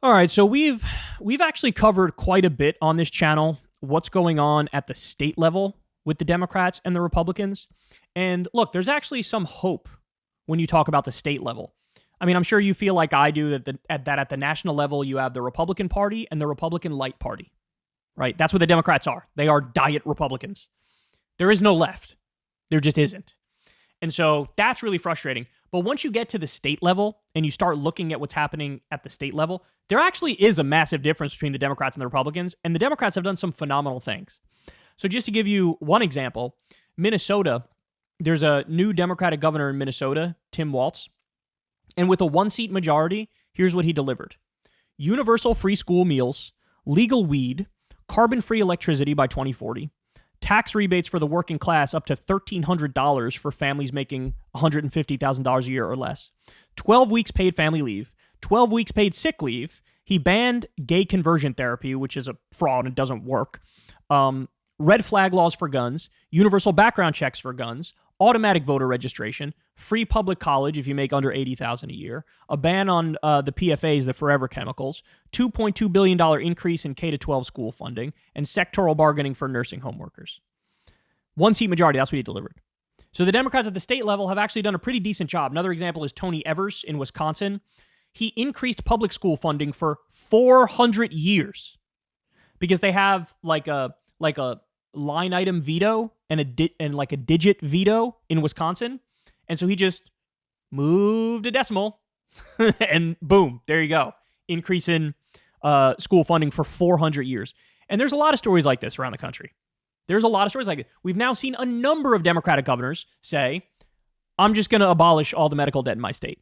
All right, so we've actually covered quite a bit on this channel what's going on at the state level with the Democrats and the Republicans. And look, there's actually some hope when you talk about the state level. I mean, I'm sure you feel like I do that at the national level you have the Republican Party and the Republican Light Party. Right? That's what the Democrats are. They are diet Republicans. There is no left. There just isn't. And so that's really frustrating. But once you get to the state level and you start looking at what's happening at the state level, there actually is a massive difference between the Democrats and the Republicans, and the Democrats have done some phenomenal things. So just to give you one example, Minnesota, there's a new Democratic governor in Minnesota, Tim Walz, and with a one-seat majority, here's what he delivered. Universal free school meals, legal weed, carbon-free electricity by 2040, tax rebates for the working class up to $1,300 for families making $150,000 a year or less, 12 weeks paid family leave, 12 weeks paid sick leave. He banned gay conversion therapy, which is a fraud and doesn't work. Red flag laws for guns, universal background checks for guns, automatic voter registration, free public college if you make under $80,000 a year, a ban on the PFAs, the forever chemicals, $2.2 billion increase in K-12 school funding, and sectoral bargaining for nursing home workers. One-seat majority, that's what he delivered. So the Democrats at the state level have actually done a pretty decent job. Another example is Tony Evers in Wisconsin. He increased public school funding for 400 years because they have like a line item veto and a digit veto in Wisconsin. And so he just moved a decimal and boom, there you go. Increase in school funding for 400 years. And there's a lot of stories like this around the country. There's a lot of stories like it. We've now seen a number of Democratic governors say, I'm just going to abolish all the medical debt in my state.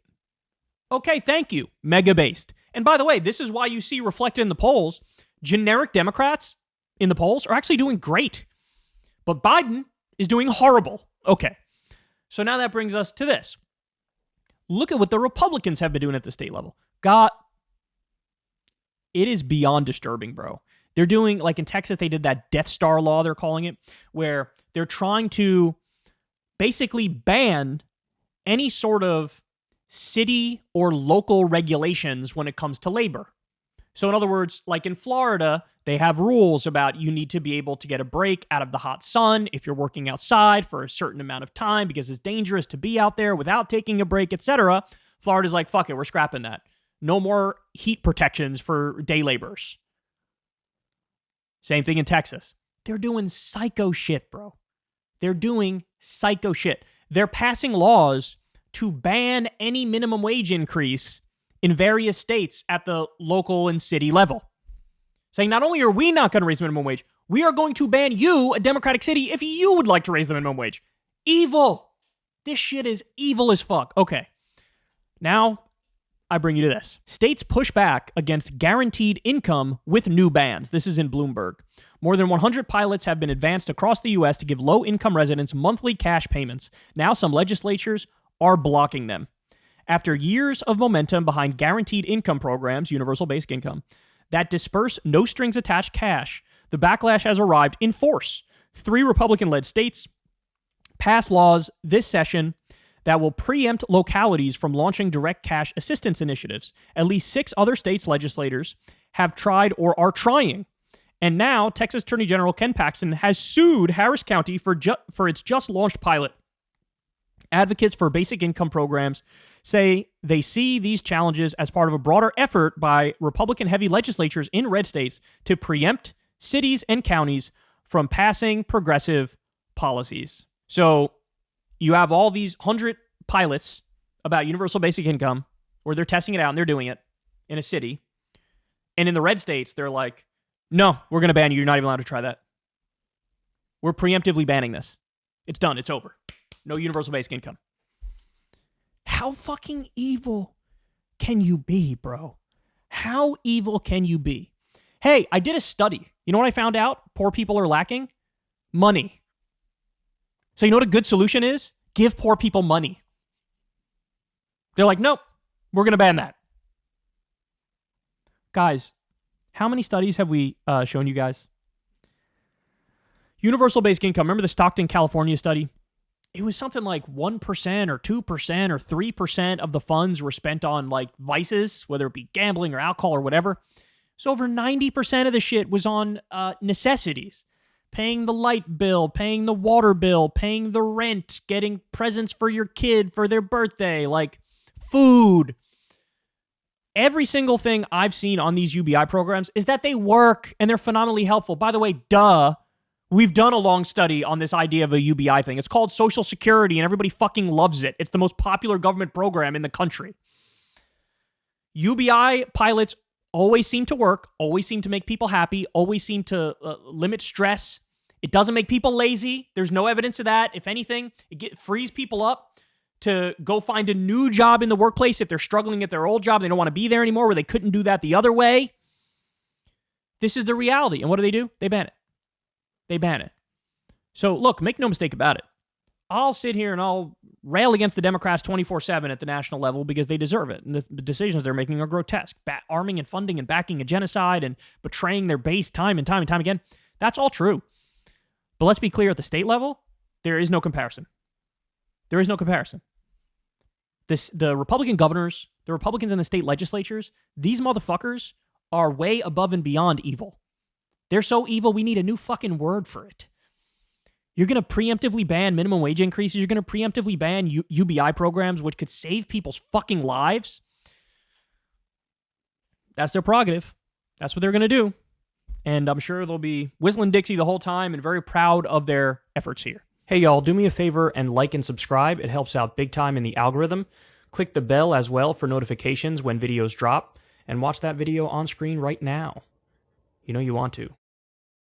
Okay, thank you. Mega based. And by the way, this is why you see reflected in the polls, generic Democrats in the polls are actually doing great. But Biden is doing horrible. Okay. So now that brings us to this. Look at what the Republicans have been doing at the state level. God, it is beyond disturbing, bro. They're doing, like in Texas, they did that Death Star law, they're calling it, where they're trying to basically ban any sort of city or local regulations when it comes to labor. So in other words, like in Florida, they have rules about you need to be able to get a break out of the hot sun if you're working outside for a certain amount of time because it's dangerous to be out there without taking a break, etc. Florida's like, fuck it, we're scrapping that. No more heat protections for day laborers. Same thing in Texas. They're doing psycho shit, bro. They're doing psycho shit. They're passing laws to ban any minimum wage increase in various states at the local and city level. Saying not only are we not going to raise the minimum wage, we are going to ban you, a Democratic city, if you would like to raise the minimum wage. Evil. This shit is evil as fuck. Okay. Now, I bring you to this. States push back against guaranteed income with new bans. This is in Bloomberg. More than 100 pilots have been advanced across the U.S. to give low-income residents monthly cash payments. Now some legislatures are blocking them. After years of momentum behind guaranteed income programs, universal basic income, that disperse no-strings-attached cash, the backlash has arrived in force. 3 Republican-led states passed laws this session that will preempt localities from launching direct cash assistance initiatives. At least 6 other states' legislators have tried or are trying. And now, Texas Attorney General Ken Paxton has sued Harris County for its just-launched pilot. Advocates for basic income programs say they see these challenges as part of a broader effort by Republican-heavy legislatures in red states to preempt cities and counties from passing progressive policies. So you have all these 100 pilots about universal basic income where they're testing it out and they're doing it in a city. And in the red states, they're like, no, we're going to ban you. You're not even allowed to try that. We're preemptively banning this. It's done. It's over. No universal basic income. How fucking evil can you be, bro? How evil can you be? Hey, I did a study. You know what I found out? Poor people are lacking? Money. So you know what a good solution is? Give poor people money. They're like, nope, we're going to ban that. Guys, how many studies have we shown you guys? Universal basic income. Remember the Stockton, California study? it was something like 1% or 2% or 3% of the funds were spent on like vices, whether it be gambling or alcohol or whatever. So over 90% of the shit was on necessities. Paying the light bill, paying the water bill, paying the rent, getting presents for your kid for their birthday, like food. Every single thing I've seen on these UBI programs is that they work and they're phenomenally helpful. By the way, we've done a long study on this idea of a UBI thing. It's called Social Security and everybody fucking loves it. It's the most popular government program in the country. UBI pilots always seem to work, always seem to make people happy, always seem to limit stress. It doesn't make people lazy. There's no evidence of that. If anything, it frees people up to go find a new job in the workplace if they're struggling at their old job. They don't want to be there anymore, where they couldn't do that the other way. This is the reality. And what do? They ban it. They ban it. So look, make no mistake about it. I'll sit here and I'll rail against the Democrats 24/7 at the national level because they deserve it. And the decisions they're making are grotesque. Arming and funding and backing a genocide and betraying their base time and time and time again. That's all true. But let's be clear, at the state level, there is no comparison. There is no comparison. The Republican governors, the Republicans in the state legislatures, these motherfuckers are way above and beyond evil. They're so evil, we need a new fucking word for it. You're going to preemptively ban minimum wage increases. You're going to preemptively ban UBI programs, which could save people's fucking lives. That's their prerogative. That's what they're going to do. And I'm sure they'll be whistling Dixie the whole time and very proud of their efforts here. Hey, y'all, do me a favor and like and subscribe. It helps out big time in the algorithm. Click the bell as well for notifications when videos drop. And watch that video on screen right now. You know you want to.